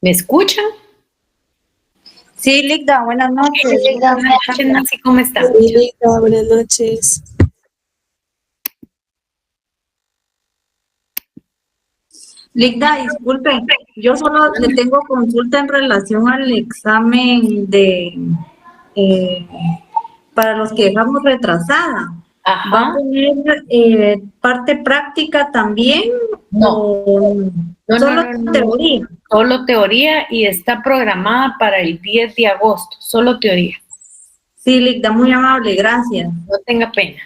¿Me escuchan? Sí, Ligda, buenas noches. Buenas noches, Nancy, ¿cómo está? Sí, Ligda, buenas noches. Ligda, disculpe, yo solo le tengo consulta en relación al examen eh, para los que dejamos retrasada. Ajá. ¿Va a tener parte práctica también? No. ¿O solo teoría? Solo teoría y está programada para el 10 de agosto, solo teoría. Sí, Ligda, muy amable, gracias. No tenga pena.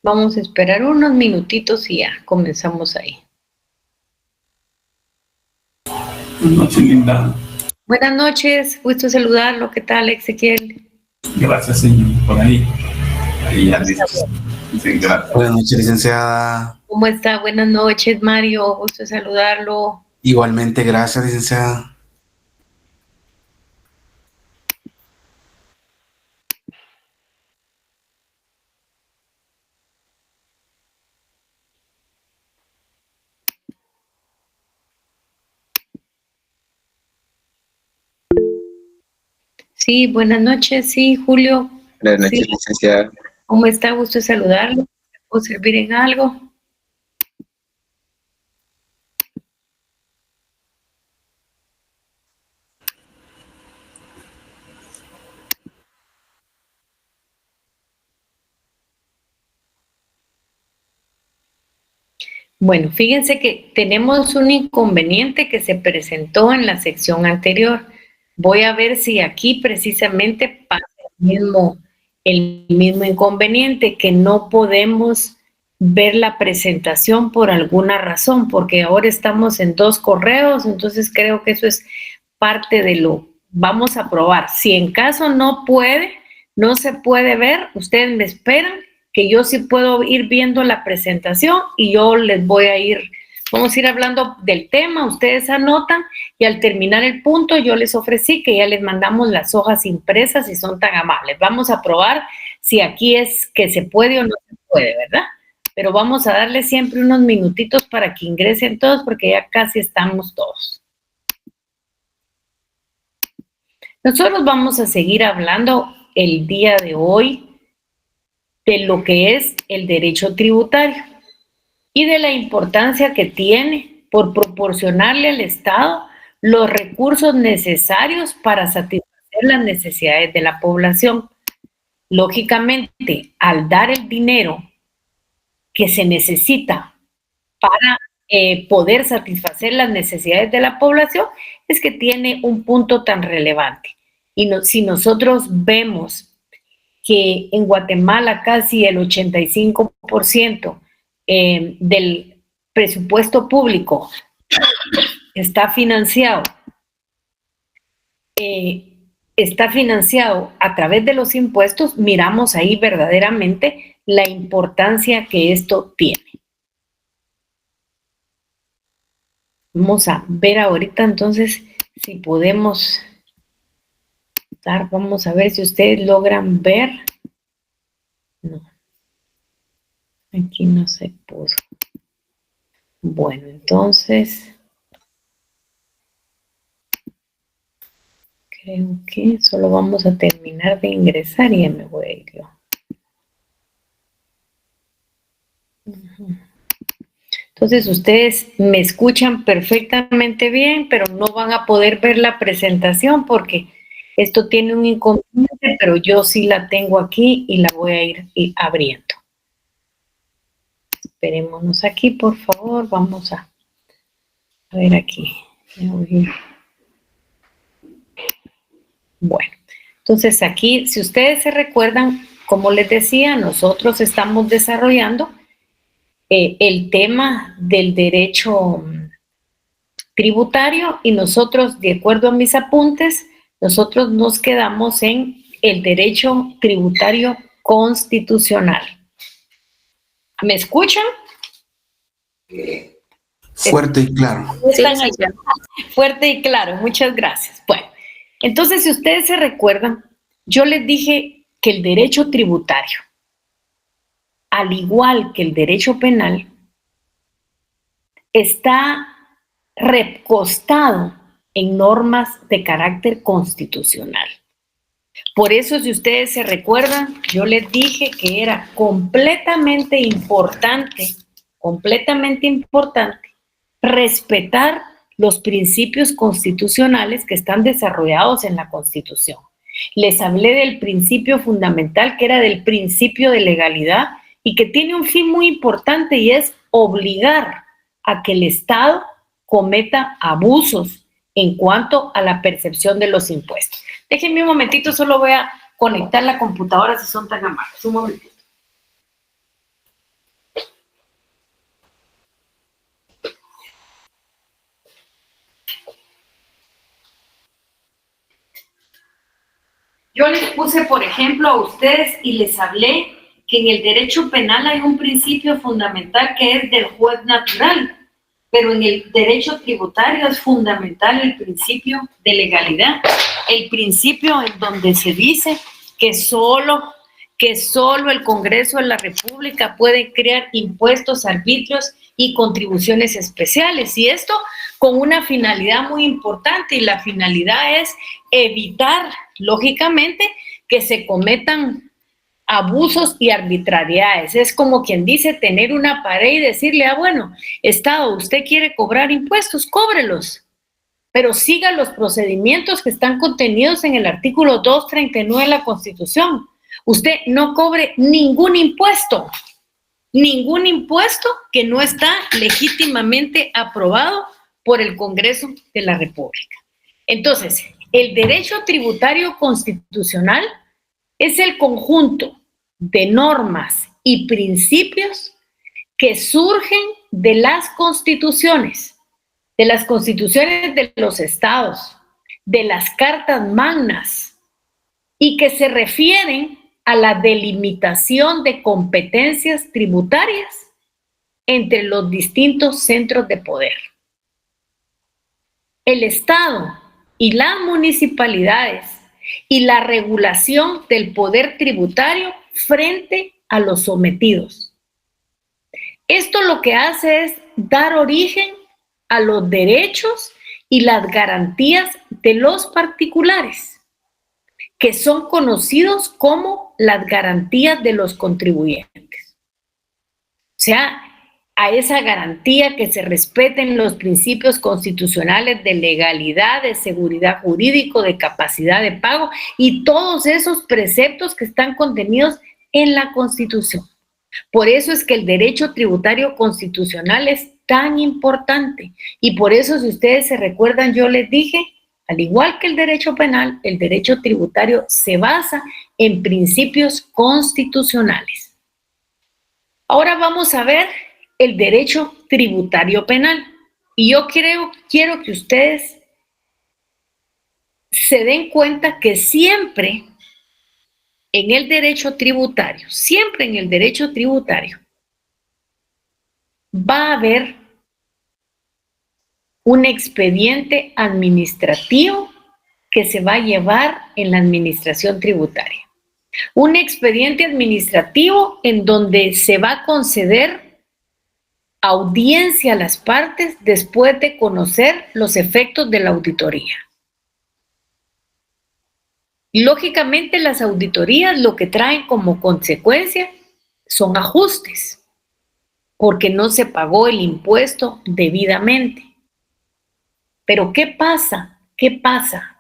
Vamos a esperar unos minutitos y ya comenzamos ahí. Buenas noches, Linda. Buenas noches, gusto saludarlo. ¿Qué tal, Ezequiel? Gracias, señor, por ahí. Ahí ya listos. Sí, gracias. Buenas noches, licenciada. ¿Cómo está? Buenas noches, Mario. Gusto saludarlo. Igualmente, gracias, licenciada. Sí, buenas noches. Sí, Julio. Buenas noches, Sí. licenciada. ¿Cómo está? Gusto saludarlo. ¿Puedo servir en algo? Bueno, fíjense que tenemos un inconveniente que se presentó en la sección anterior. Voy a ver si aquí precisamente pasa el mismo inconveniente, que no podemos ver la presentación por alguna razón, porque ahora estamos en 2 correos, entonces creo que eso es parte de lo. Vamos a probar. Si en caso no se puede ver, ustedes me esperan, que yo sí puedo ir viendo la presentación y yo les vamos a ir hablando del tema, ustedes anotan y al terminar el punto yo les ofrecí que ya les mandamos las hojas impresas si son tan amables. Vamos a probar si aquí es que se puede o no se puede, ¿verdad? Pero vamos a darle siempre unos minutitos para que ingresen todos porque ya casi estamos todos. Nosotros vamos a seguir hablando el día de hoy de lo que es el derecho tributario y de la importancia que tiene por proporcionarle al Estado los recursos necesarios para satisfacer las necesidades de la población. Lógicamente, al dar el dinero que se necesita para poder satisfacer las necesidades de la población, es que tiene un punto tan relevante. Y si nosotros vemos que en Guatemala casi el 85% del presupuesto público está financiado a través de los impuestos, miramos ahí verdaderamente la importancia que esto tiene. Vamos a ver ahorita entonces si podemos vamos a ver si ustedes logran ver. No, aquí no se pudo. Bueno, entonces creo que solo vamos a terminar de ingresar y ya me voy a ir yo. Entonces ustedes me escuchan perfectamente bien, pero no van a poder ver la presentación porque esto tiene un inconveniente, pero yo sí la tengo aquí y la voy a ir abriendo. Esperémonos aquí, por favor. Vamos a ver aquí. Bueno, entonces aquí, si ustedes se recuerdan, como les decía, nosotros estamos desarrollando el tema del derecho tributario y nosotros, de acuerdo a mis apuntes, nosotros nos quedamos en el derecho tributario constitucional. ¿Me escuchan? Fuerte y claro. Están ahí. Fuerte y claro, muchas gracias. Bueno, entonces si ustedes se recuerdan, yo les dije que el derecho tributario, al igual que el derecho penal, está recostado en normas de carácter constitucional. Por eso, si ustedes se recuerdan, yo les dije que era completamente importante respetar los principios constitucionales que están desarrollados en la Constitución. Les hablé del principio fundamental, que era del principio de legalidad y que tiene un fin muy importante, y es obligar a que el Estado cometa abusos en cuanto a la percepción de los impuestos. Déjenme un momentito, solo voy a conectar la computadora si son tan amables. Un momentito. Yo les puse, por ejemplo, a ustedes y les hablé que en el derecho penal hay un principio fundamental que es del juez natural, pero en el derecho tributario es fundamental el principio de legalidad, el principio en donde se dice que solo el Congreso de la República puede crear impuestos, arbitrios y contribuciones especiales, y esto con una finalidad muy importante, y la finalidad es evitar, lógicamente, que se cometan abusos y arbitrariedades. Es como quien dice tener una pared y decirle, bueno, Estado, usted quiere cobrar impuestos, cóbrelos, pero siga los procedimientos que están contenidos en el artículo 239 de la Constitución. Usted no cobre ningún impuesto que no está legítimamente aprobado por el Congreso de la República. Entonces, el derecho tributario constitucional es el conjunto de normas y principios que surgen de las constituciones de los estados, de las cartas magnas, y que se refieren a la delimitación de competencias tributarias entre los distintos centros de poder. El Estado y las municipalidades y la regulación del poder tributario frente a los sometidos. Esto lo que hace es dar origen a los derechos y las garantías de los particulares, que son conocidos como las garantías de los contribuyentes. O sea, a esa garantía que se respeten los principios constitucionales de legalidad, de seguridad jurídica, de capacidad de pago y todos esos preceptos que están contenidos en la Constitución. Por eso es que el derecho tributario constitucional es tan importante, y por eso, si ustedes se recuerdan, yo les dije, al igual que el derecho penal, el derecho tributario se basa en principios constitucionales. Ahora vamos a ver el derecho tributario penal. Y yo quiero que ustedes se den cuenta que siempre en el derecho tributario, va a haber un expediente administrativo que se va a llevar en la administración tributaria. Un expediente administrativo en donde se va a conceder audiencia a las partes después de conocer los efectos de la auditoría. Lógicamente, las auditorías lo que traen como consecuencia son ajustes, porque no se pagó el impuesto debidamente. Pero ¿qué pasa? ¿Qué pasa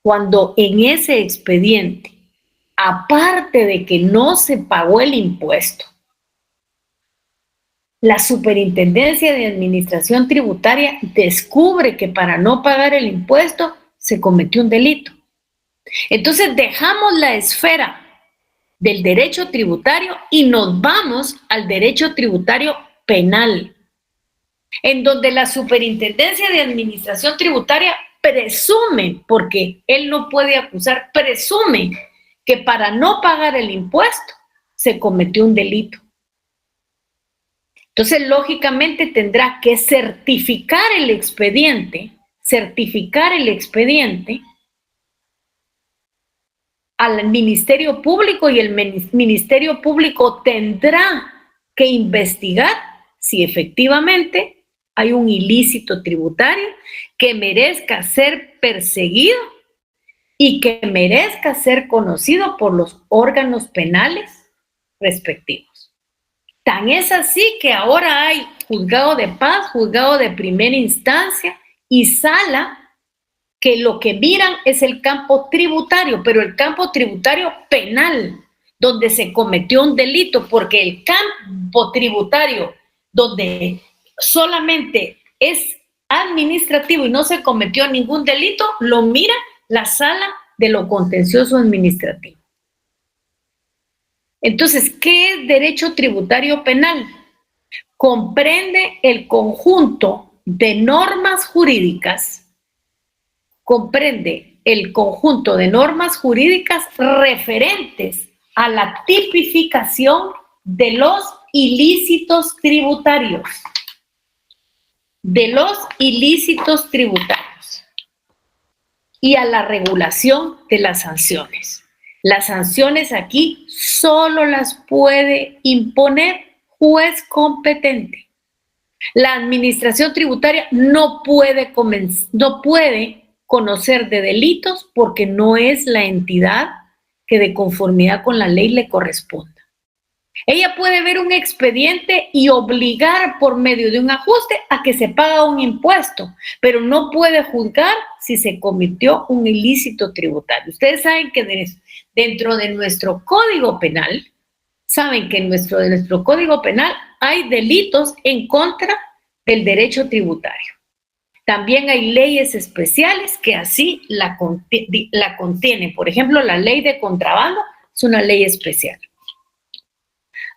cuando en ese expediente, aparte de que no se pagó el impuesto, la Superintendencia de Administración Tributaria descubre que para no pagar el impuesto se cometió un delito? Entonces dejamos la esfera del derecho tributario y nos vamos al derecho tributario penal, en donde la Superintendencia de Administración Tributaria presume, porque él no puede acusar, presume que para no pagar el impuesto se cometió un delito. Entonces, lógicamente tendrá que certificar el expediente al Ministerio Público, y el Ministerio Público tendrá que investigar si efectivamente hay un ilícito tributario que merezca ser perseguido y que merezca ser conocido por los órganos penales respectivos. Tan es así que ahora hay juzgado de paz, juzgado de primera instancia y sala, que lo que miran es el campo tributario, pero el campo tributario penal, donde se cometió un delito, porque el campo tributario donde solamente es administrativo y no se cometió ningún delito, lo mira la sala de lo contencioso administrativo. Entonces, ¿qué es derecho tributario penal? Comprende el conjunto de normas jurídicas, referentes a la tipificación de los ilícitos tributarios. Y a la regulación de las sanciones. Las sanciones aquí solo las puede imponer juez competente. La administración tributaria no puede conocer de delitos porque no es la entidad que de conformidad con la ley le corresponda. Ella puede ver un expediente y obligar por medio de un ajuste a que se pague un impuesto, pero no puede juzgar si se cometió un ilícito tributario. Ustedes saben que dentro de nuestro Código Penal, hay delitos en contra del derecho tributario. También hay leyes especiales que así la contienen. Por ejemplo, la ley de contrabando es una ley especial.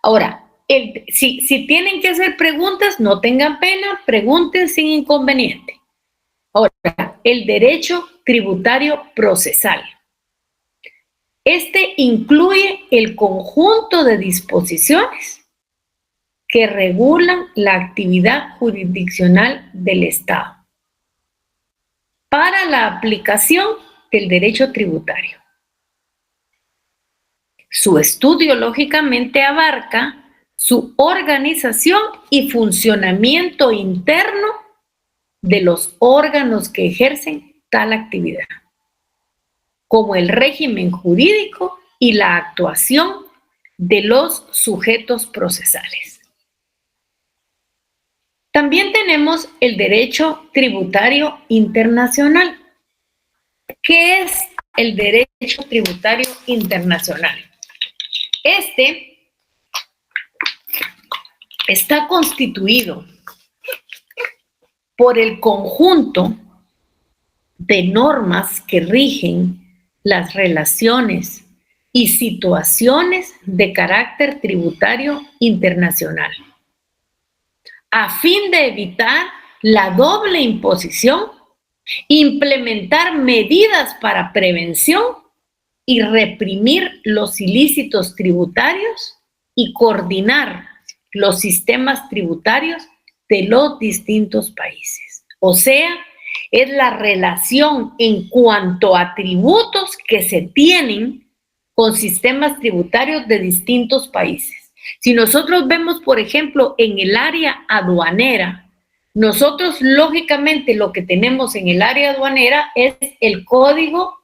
Ahora, si tienen que hacer preguntas, no tengan pena, pregunten sin inconveniente. Ahora, el derecho tributario procesal. Este incluye el conjunto de disposiciones que regulan la actividad jurisdiccional del Estado para la aplicación del derecho tributario. Su estudio, lógicamente, abarca su organización y funcionamiento interno de los órganos que ejercen tal actividad, como el régimen jurídico y la actuación de los sujetos procesales. También tenemos el derecho tributario internacional. ¿Qué es el derecho tributario internacional? Este está constituido por el conjunto de normas que rigen las relaciones y situaciones de carácter tributario internacional, a fin de evitar la doble imposición, implementar medidas para prevención y reprimir los ilícitos tributarios y coordinar los sistemas tributarios de los distintos países. O sea, es la relación en cuanto a tributos que se tienen con sistemas tributarios de distintos países. Si nosotros vemos, por ejemplo, en el área aduanera, nosotros lógicamente lo que tenemos en el área aduanera es el Código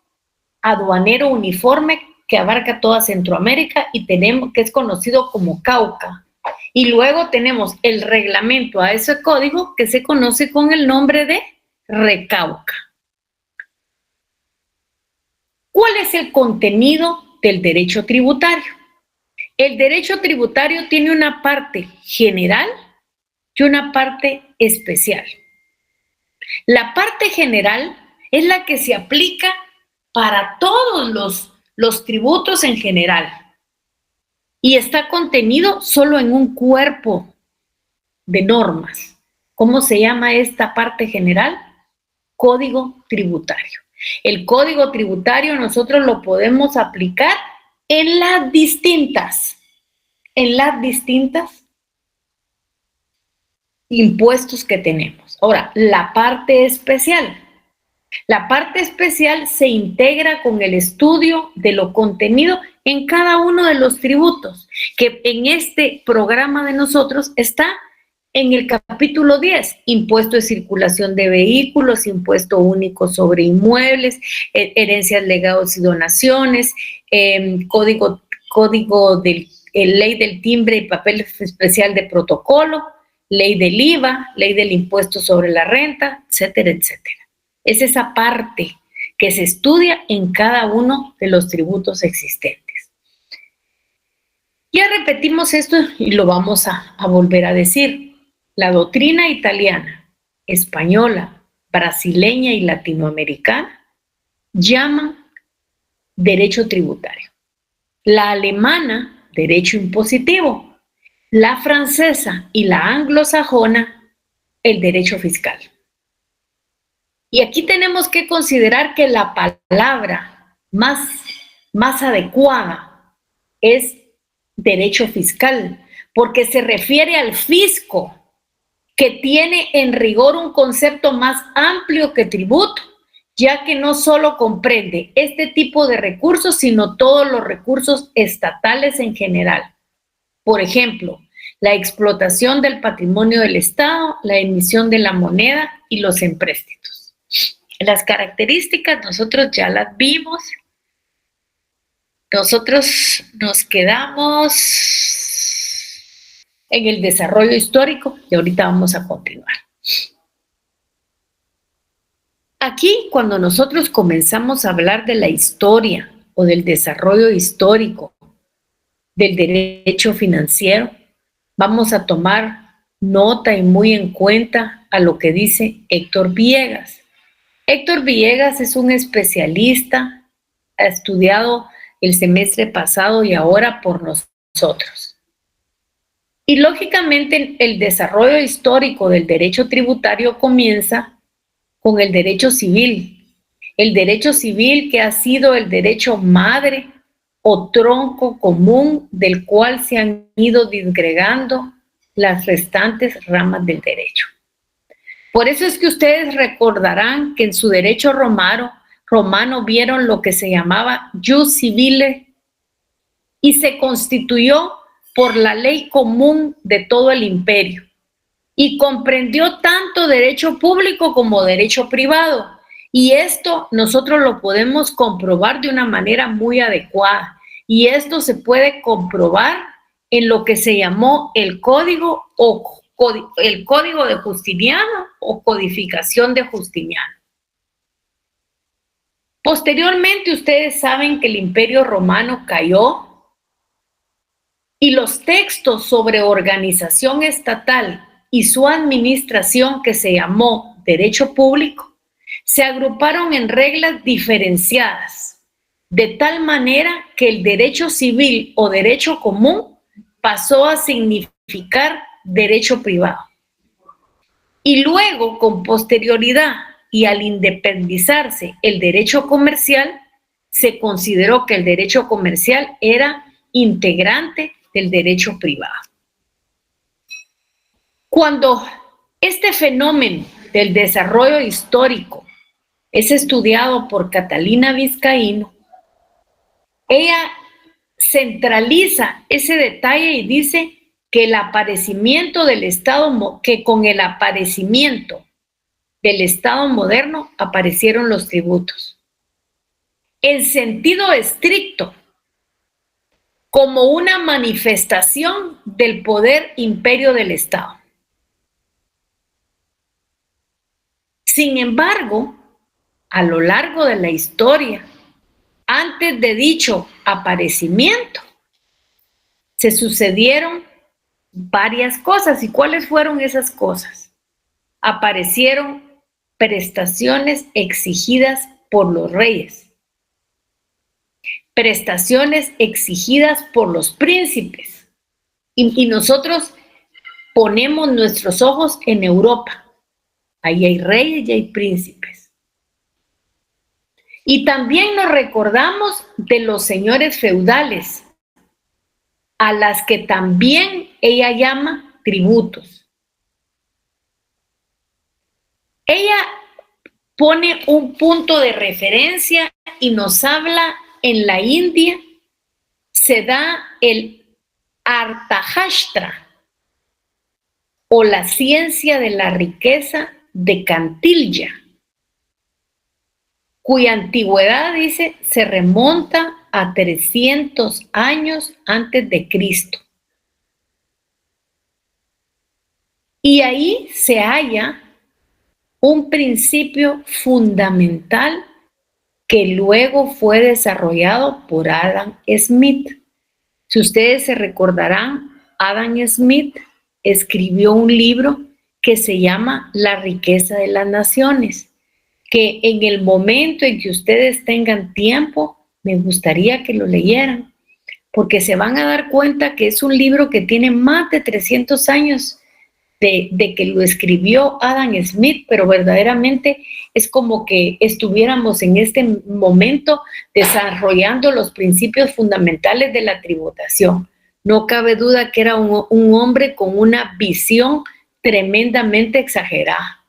Aduanero Uniforme que abarca toda Centroamérica y tenemos que es conocido como CAUCA. Y luego tenemos el reglamento a ese código que se conoce con el nombre de RECAUCA. ¿Cuál es el contenido del derecho tributario? El derecho tributario tiene una parte general y una parte especial. La parte general es la que se aplica para todos los tributos en general y está contenido solo en un cuerpo de normas. ¿Cómo se llama esta parte general? Código tributario. El código tributario nosotros lo podemos aplicar en las distintas impuestos que tenemos. Ahora, la parte especial. La parte especial se integra con el estudio de lo contenido en cada uno de los tributos, que en este programa de nosotros está en el capítulo 10, impuesto de circulación de vehículos, impuesto único sobre inmuebles, herencias, legados y donaciones, código de ley del timbre y papel especial de protocolo, ley del IVA, ley del impuesto sobre la renta, etcétera, etcétera. Es esa parte que se estudia en cada uno de los tributos existentes. Ya repetimos esto y lo vamos a volver a decir. La doctrina italiana, española, brasileña y latinoamericana llaman derecho tributario. La alemana, derecho impositivo. La francesa y la anglosajona, el derecho fiscal. Y aquí tenemos que considerar que la palabra más adecuada es derecho fiscal, porque se refiere al fisco, que tiene en rigor un concepto más amplio que tributo, ya que no solo comprende este tipo de recursos, sino todos los recursos estatales en general. Por ejemplo, la explotación del patrimonio del Estado, la emisión de la moneda y los empréstitos. Las características nosotros ya las vimos. Nosotros nos quedamos en el desarrollo histórico y ahorita vamos a continuar. Aquí, cuando nosotros comenzamos a hablar de la historia o del desarrollo histórico del derecho financiero, vamos a tomar nota y muy en cuenta a lo que dice Héctor Villegas. Héctor Villegas es un especialista, ha estudiado el semestre pasado y ahora por nosotros. Y lógicamente el desarrollo histórico del derecho tributario comienza con el derecho civil. El derecho civil que ha sido el derecho madre o tronco común del cual se han ido disgregando las restantes ramas del derecho. Por eso es que ustedes recordarán que en su derecho romano vieron lo que se llamaba jus civile y se constituyó por la ley común de todo el imperio y comprendió tanto derecho público como derecho privado. Y esto nosotros lo podemos comprobar de una manera muy adecuada. Y esto se puede comprobar en lo que se llamó el código de Justiniano o codificación de Justiniano. Posteriormente, ustedes saben que el Imperio Romano cayó y los textos sobre organización estatal y su administración, que se llamó Derecho Público, se agruparon en reglas diferenciadas, de tal manera que el derecho civil o derecho común pasó a significar derecho privado. Y luego, con posterioridad y al independizarse el derecho comercial, se consideró que el derecho comercial era integrante del derecho privado. Cuando este fenómeno del desarrollo histórico es estudiado por Catalina Vizcaíno, ella centraliza ese detalle y dice que el aparecimiento del Estado, que con el aparecimiento del Estado moderno aparecieron los tributos. En sentido estricto, como una manifestación del poder imperio del Estado. Sin embargo, a lo largo de la historia, antes de dicho aparecimiento, se sucedieron varias cosas. ¿Y cuáles fueron esas cosas? Aparecieron prestaciones exigidas por los reyes, prestaciones exigidas por los príncipes. Y nosotros ponemos nuestros ojos en Europa. Ahí hay reyes y hay príncipes. Y también nos recordamos de los señores feudales, a las que también ella llama tributos. Ella pone un punto de referencia y nos habla en la India, se da el Arthashastra o la ciencia de la riqueza de Cantilya, cuya antigüedad, dice, se remonta a 300 años antes de Cristo. Y ahí se halla un principio fundamental que luego fue desarrollado por Adam Smith. Si ustedes se recordarán, Adam Smith escribió un libro que se llama La riqueza de las naciones, que en el momento en que ustedes tengan tiempo, me gustaría que lo leyeran, porque se van a dar cuenta que es un libro que tiene más de 300 años de que lo escribió Adam Smith, pero verdaderamente es como que estuviéramos en este momento desarrollando los principios fundamentales de la tributación. No cabe duda que era un hombre con una visión tremendamente exagerada.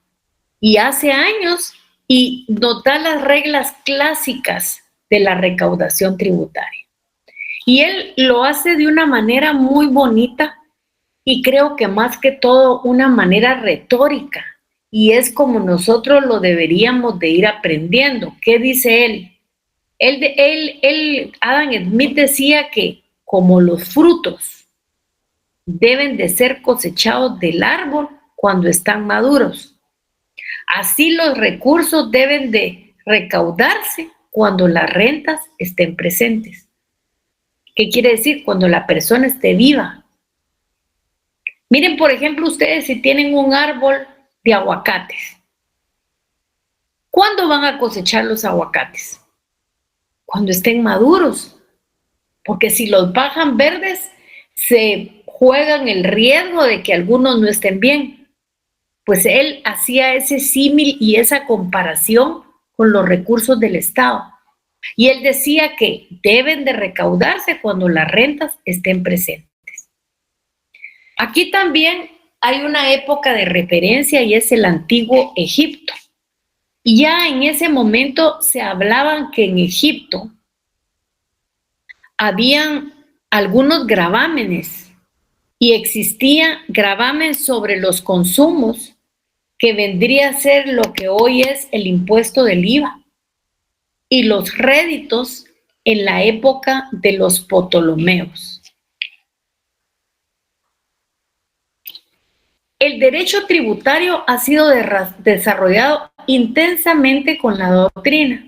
Y hace años, y nos da las reglas clásicas de la recaudación tributaria. Y él lo hace de una manera muy bonita, y creo que más que todo una manera retórica, y es como nosotros lo deberíamos de ir aprendiendo. ¿Qué dice él? Adam Smith decía que como los frutos deben de ser cosechados del árbol cuando están maduros, así los recursos deben de recaudarse cuando las rentas estén presentes. ¿Qué quiere decir? Cuando la persona esté viva. Miren, por ejemplo, ustedes si tienen un árbol de aguacates, ¿cuándo van a cosechar los aguacates? Cuando estén maduros, porque si los bajan verdes, se juegan el riesgo de que algunos no estén bien. Pues él hacía ese símil y esa comparación con los recursos del Estado. Y él decía que deben de recaudarse cuando las rentas estén presentes. Aquí también hay una época de referencia y es el antiguo Egipto. Y ya en ese momento se hablaban que en Egipto habían algunos gravámenes y existía gravamen sobre los consumos que vendría a ser lo que hoy es el impuesto del IVA y los réditos en la época de los Ptolomeos. El derecho tributario ha sido desarrollado intensamente con la doctrina.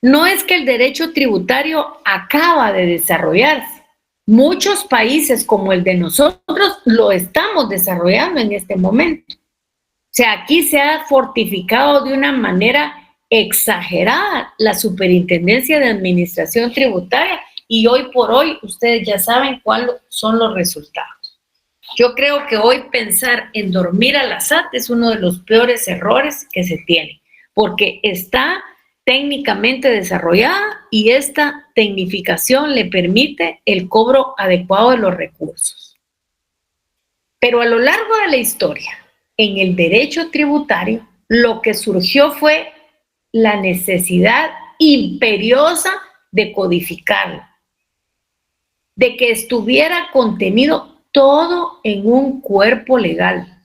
No es que el derecho tributario acaba de desarrollarse. Muchos países como el de nosotros lo estamos desarrollando en este momento. O sea, aquí se ha fortificado de una manera exagerada la Superintendencia de Administración Tributaria y hoy por hoy ustedes ya saben cuáles son los resultados. Yo creo que hoy pensar en dormir a la SAT es uno de los peores errores que se tiene, porque está técnicamente desarrollada y esta tecnificación le permite el cobro adecuado de los recursos. Pero a lo largo de la historia, en el derecho tributario, lo que surgió fue la necesidad imperiosa de codificarlo, de que estuviera contenido todo en un cuerpo legal.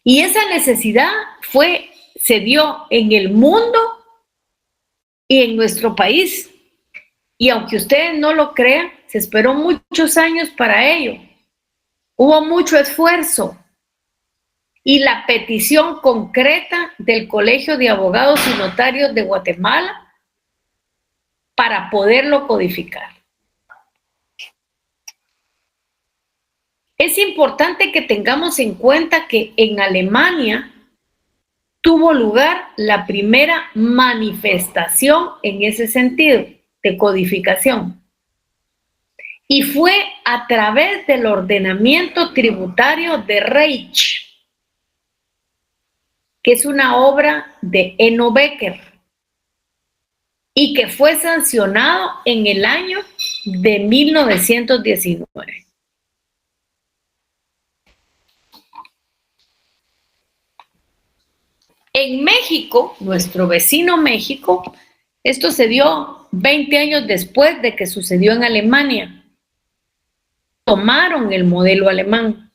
Y esa necesidad se dio en el mundo y en nuestro país. Y aunque ustedes no lo crean, se esperó muchos años para ello. Hubo mucho esfuerzo. Y la petición concreta del Colegio de Abogados y Notarios de Guatemala para poderlo codificar. Es importante que tengamos en cuenta que en Alemania tuvo lugar la primera manifestación en ese sentido de codificación. Y fue a través del ordenamiento tributario de Reich, que es una obra de Eno Becker y que fue sancionado en el año de 1919. En México, nuestro vecino México, esto se dio 20 años después de que sucedió en Alemania. Tomaron el modelo alemán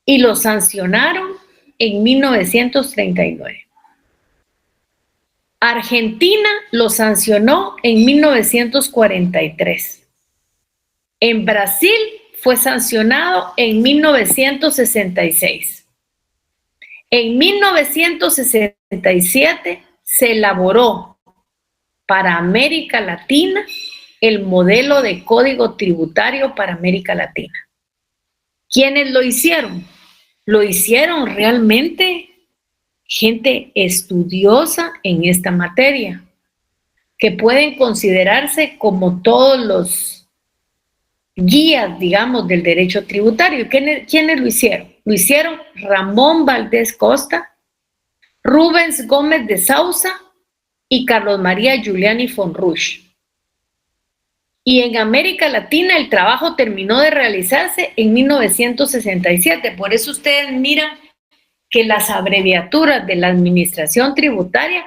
y lo sancionaron en 1939. Argentina lo sancionó en 1943. En Brasil fue sancionado en 1966. En 1967 se elaboró para América Latina el modelo de código tributario para América Latina. ¿Quiénes lo hicieron? Lo hicieron realmente gente estudiosa en esta materia, que pueden considerarse como todos los guías, digamos, del derecho tributario. ¿Quiénes lo hicieron? Lo hicieron Ramón Valdés Costa, Rubens Gómez de Sousa y Carlos María Giuliani Fonrush. Y en América Latina el trabajo terminó de realizarse en 1967. Por eso ustedes miran que las abreviaturas de la administración tributaria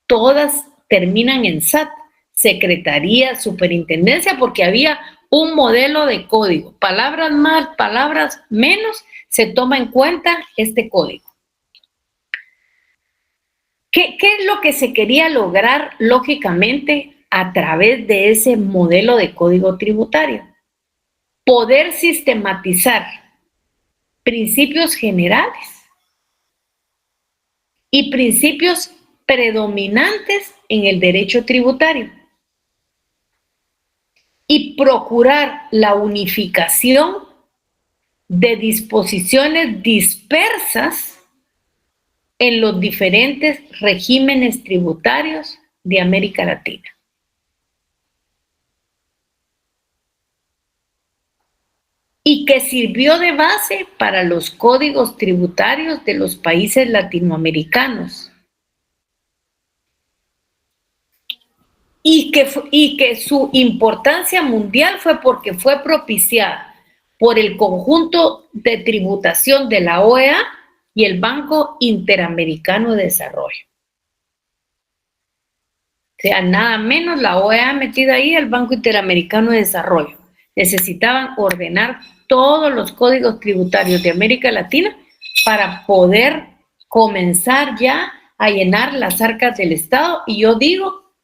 todas terminan en SAT, Secretaría, Superintendencia, porque había un modelo de código. Palabras más, palabras menos, se toma en cuenta este código. ¿Qué es lo que se quería lograr lógicamente a través de ese modelo de código tributario? Poder sistematizar principios generales y principios predominantes en el derecho tributario y procurar la unificación de disposiciones dispersas en los diferentes regímenes tributarios de América Latina. Y que sirvió de base para los códigos tributarios de los países latinoamericanos. Y que su importancia mundial fue porque fue propiciada por el conjunto de tributación de la OEA y el Banco Interamericano de Desarrollo. O sea, nada menos la OEA metida ahí, el Banco Interamericano de Desarrollo. Necesitaban ordenar todos los códigos tributarios de América Latina para poder comenzar ya a llenar las arcas del Estado. Y yo digo,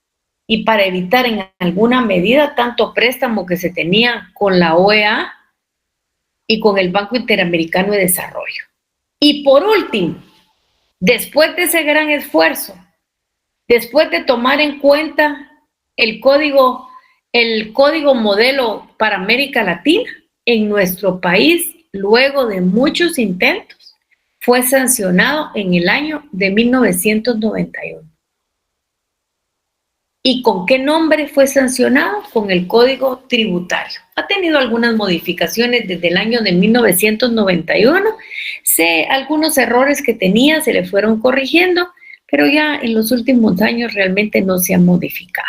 y para evitar en alguna medida tanto préstamo que se tenía con la OEA y con el Banco Interamericano de Desarrollo. Y por último, después de ese gran esfuerzo, después de tomar en cuenta el código modelo para América Latina, en nuestro país, luego de muchos intentos, fue sancionado en el año de 1991. ¿Y con qué nombre fue sancionado? Con el Código Tributario. Ha tenido algunas modificaciones desde el año de 1991. Algunos errores que tenía se le fueron corrigiendo, pero ya en los últimos años realmente no se han modificado.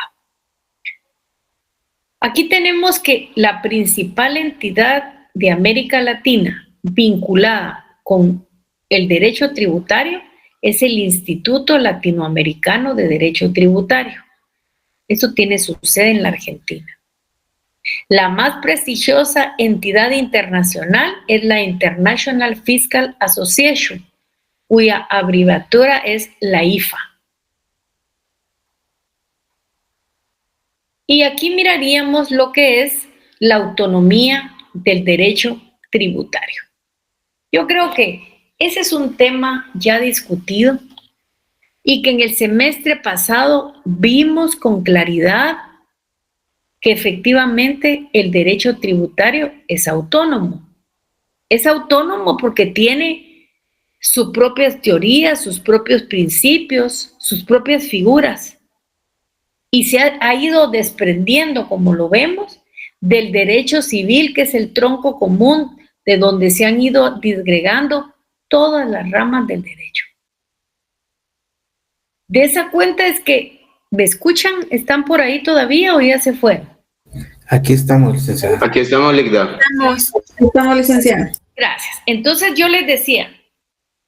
Aquí tenemos que la principal entidad de América Latina vinculada con el derecho tributario es el Instituto Latinoamericano de Derecho Tributario. Eso tiene su sede en la Argentina. La más prestigiosa entidad internacional es la International Fiscal Association, cuya abreviatura es la IFA. Y aquí miraríamos lo que es la autonomía del derecho tributario. Yo creo que ese es un tema ya discutido y que en el semestre pasado vimos con claridad que efectivamente el derecho tributario es autónomo. Es autónomo porque tiene sus propias teorías, sus propios principios, sus propias figuras. Y se ha ido desprendiendo, como lo vemos, del derecho civil, que es el tronco común de donde se han ido disgregando todas las ramas del derecho. De esa cuenta es que, ¿me escuchan? ¿Están por ahí todavía o ya se fueron? Aquí estamos, licenciada. Aquí estamos, Ligda. Estamos, licenciada. Gracias. Entonces yo les decía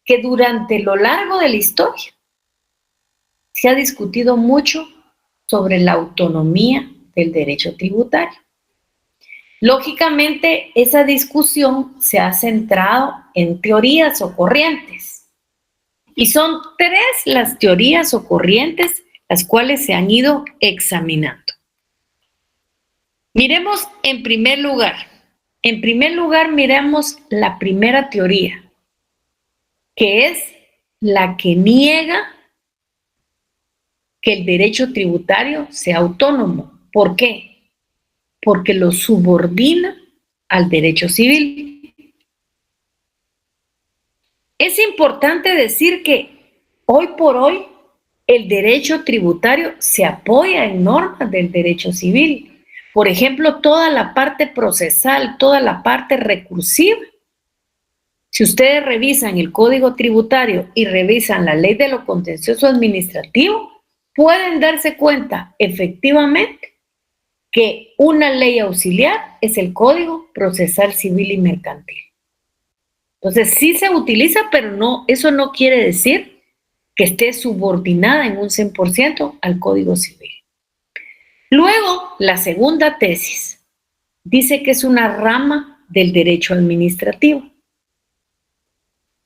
que durante lo largo de la historia, se ha discutido mucho sobre la autonomía del derecho tributario. Lógicamente, esa discusión se ha centrado en teorías o corrientes. Y son 3 las teorías o corrientes las cuales se han ido examinando. Miremos en primer lugar. En primer lugar, miremos la primera teoría, que es la que niega que el derecho tributario sea autónomo. ¿Por qué? Porque lo subordina al derecho civil. Es importante decir que hoy por hoy el derecho tributario se apoya en normas del derecho civil. Por ejemplo, toda la parte procesal, toda la parte recursiva. Si ustedes revisan el Código Tributario y revisan la Ley de lo Contencioso Administrativo, pueden darse cuenta efectivamente que una ley auxiliar es el Código Procesal Civil y Mercantil. Entonces, sí se utiliza, pero no, eso no quiere decir que esté subordinada en un 100% al Código Civil. Luego, la segunda tesis dice que es una rama del derecho administrativo.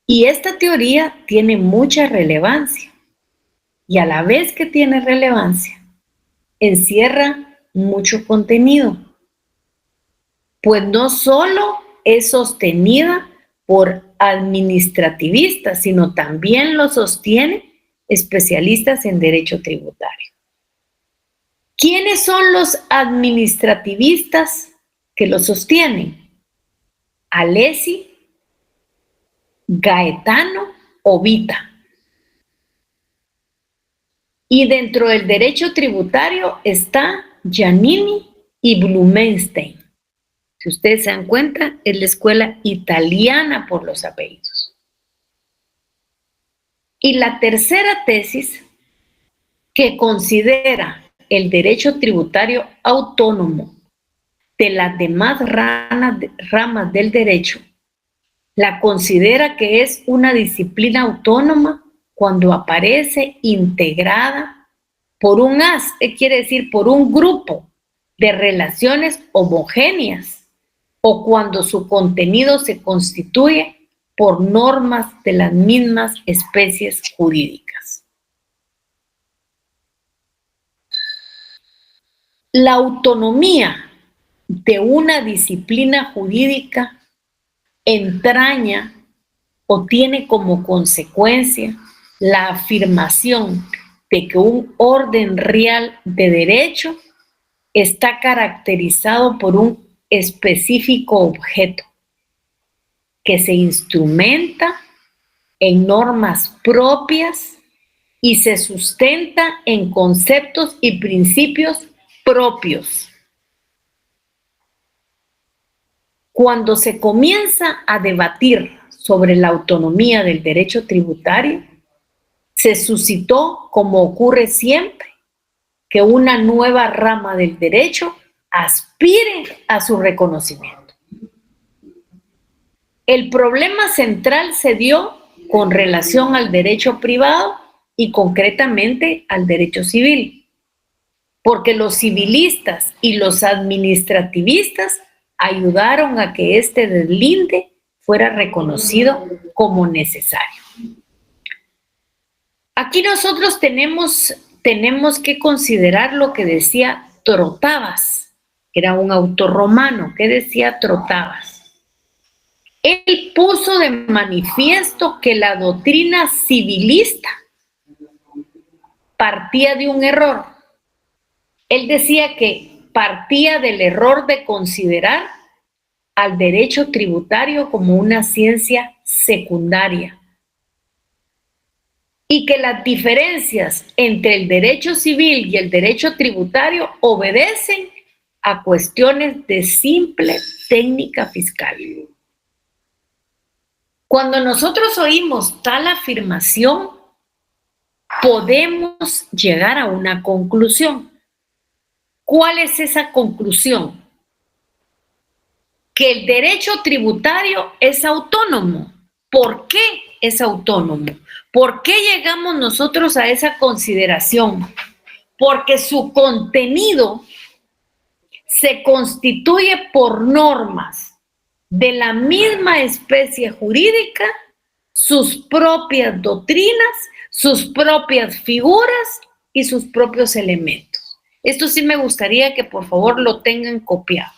Y esta teoría tiene mucha relevancia. Y a la vez que tiene relevancia, encierra mucho contenido. Pues no solo es sostenida por administrativistas, sino también lo sostienen especialistas en derecho tributario. ¿Quiénes son los administrativistas que lo sostienen? Alessi, Gaetano o Vita. Y dentro del derecho tributario está Giannini y Blumenstein. Si ustedes se dan cuenta, es la escuela italiana por los apellidos. Y la tercera tesis, que considera el derecho tributario autónomo de las demás ramas del derecho, la considera que es una disciplina autónoma cuando aparece integrada por un quiere decir por un grupo de relaciones homogéneas, o cuando su contenido se constituye por normas de las mismas especies jurídicas. La autonomía de una disciplina jurídica entraña o tiene como consecuencia la afirmación de que un orden real de derecho está caracterizado por un específico objeto que se instrumenta en normas propias y se sustenta en conceptos y principios propios. Cuando se comienza a debatir sobre la autonomía del derecho tributario, se suscitó, como ocurre siempre, que una nueva rama del derecho aspire a su reconocimiento. El problema central se dio con relación al derecho privado y concretamente al derecho civil, porque los civilistas y los administrativistas ayudaron a que este deslinde fuera reconocido como necesario. Aquí nosotros tenemos que considerar lo que decía Trotavas, que era un autor romano. ¿Qué decía Trotavas? Él puso de manifiesto que la doctrina civilista partía de un error. Él decía que partía del error de considerar al derecho tributario como una ciencia secundaria y que las diferencias entre el derecho civil y el derecho tributario obedecen a cuestiones de simple técnica fiscal. Cuando nosotros oímos tal afirmación, podemos llegar a una conclusión. ¿Cuál es esa conclusión? Que el derecho tributario es autónomo. ¿Por qué es autónomo? ¿Por qué llegamos nosotros a esa consideración? Porque su contenido se constituye por normas de la misma especie jurídica, sus propias doctrinas, sus propias figuras y sus propios elementos. Esto sí me gustaría que por favor lo tengan copiado.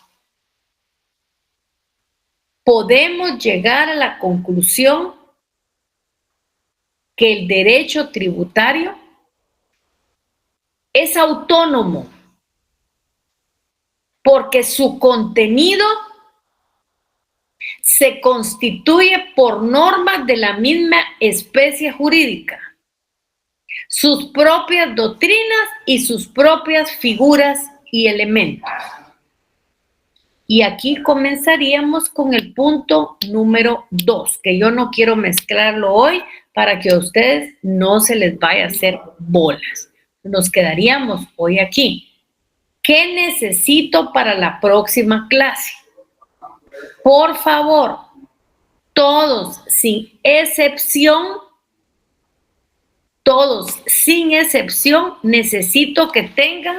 Podemos llegar a la conclusión que el derecho tributario es autónomo porque su contenido se constituye por normas de la misma especie jurídica, sus propias doctrinas y sus propias figuras y elementos. Y aquí comenzaríamos con el punto número 2, que yo no quiero mezclarlo hoy para que a ustedes no se les vaya a hacer bolas. Nos quedaríamos hoy aquí. ¿Qué necesito para la próxima clase? Por favor, todos sin excepción, necesito que tengan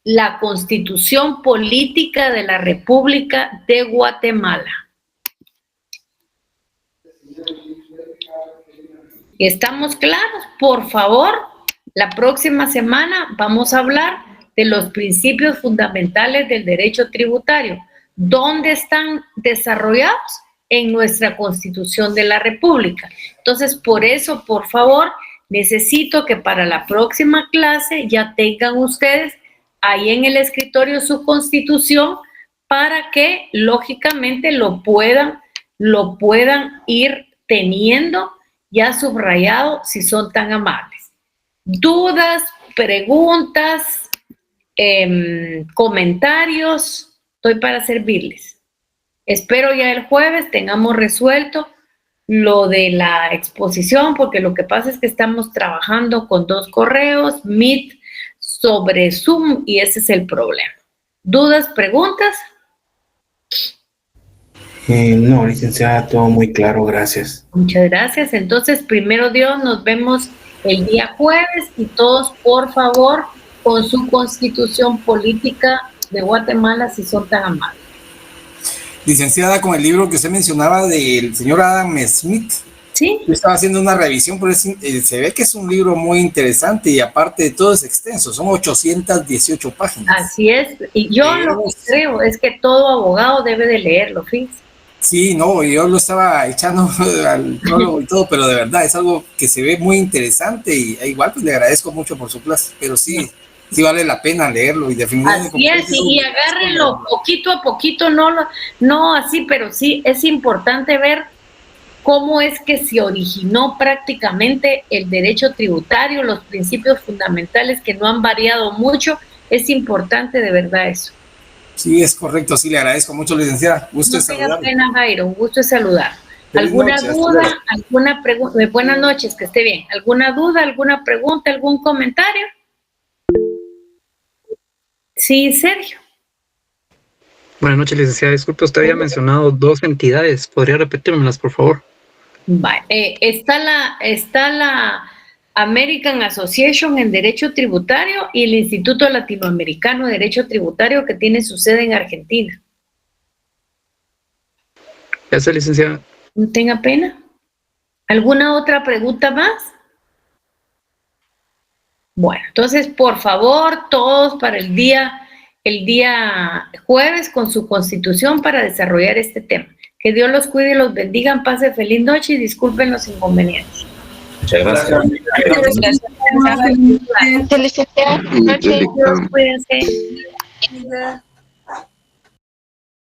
la Constitución Política de la República de Guatemala. ¿Estamos claros? Por favor, la próxima semana vamos a hablar de los principios fundamentales del derecho tributario. ¿Dónde están desarrollados? En nuestra Constitución de la República. Entonces, por eso, por favor, necesito que para la próxima clase ya tengan ustedes ahí en el escritorio su Constitución para que, lógicamente, lo puedan ir teniendo ya subrayado si son tan amables. Dudas, preguntas, comentarios, estoy para servirles. Espero ya el jueves tengamos resuelto lo de la exposición, porque lo que pasa es que estamos trabajando con 2 correos, Meet sobre Zoom, y ese es el problema. ¿Dudas, preguntas? No, licenciada, todo muy claro, gracias. Muchas gracias. Entonces, primero Dios, nos vemos el día jueves y todos, por favor, con su Constitución Política de Guatemala, si son tan amables. Licenciada, con el libro que usted mencionaba del señor Adam Smith, ¿Sí? yo estaba haciendo una revisión, pero se ve que es un libro muy interesante y aparte de todo es extenso, son 818 páginas. Así es, y yo lo que creo es que todo abogado debe de leerlo, fíjense. Sí, no, yo lo estaba echando al prólogo y todo, pero de verdad es algo que se ve muy interesante y igual pues le agradezco mucho por su clase, pero sí vale la pena leerlo y definitivamente. Así es, y agárrenlo poquito a poquito, no así, pero sí es importante ver cómo es que se originó prácticamente el derecho tributario, los principios fundamentales que no han variado mucho, es importante de verdad eso. Sí, es correcto, sí, le agradezco mucho, licenciada. Gusto de saludar. No tenga pena, Jairo, un gusto de saludar. ¿Alguna duda, alguna pregunta? Buenas noches, que esté bien. ¿Alguna duda, alguna pregunta, algún comentario? Sí, Sergio. Buenas noches, licenciada. Disculpe, usted había mencionado 2 entidades. ¿Podría repetírmelas, por favor? Vale. Está la American Association en Derecho Tributario y el Instituto Latinoamericano de Derecho Tributario, que tiene su sede en Argentina. Gracias, licenciada. No tenga pena. ¿Alguna otra pregunta más? Bueno, entonces, por favor, todos para el día jueves con su Constitución para desarrollar este tema. Que Dios los cuide y los bendiga, pase feliz noche y disculpen los inconvenientes. Muchas gracias. Cuídense.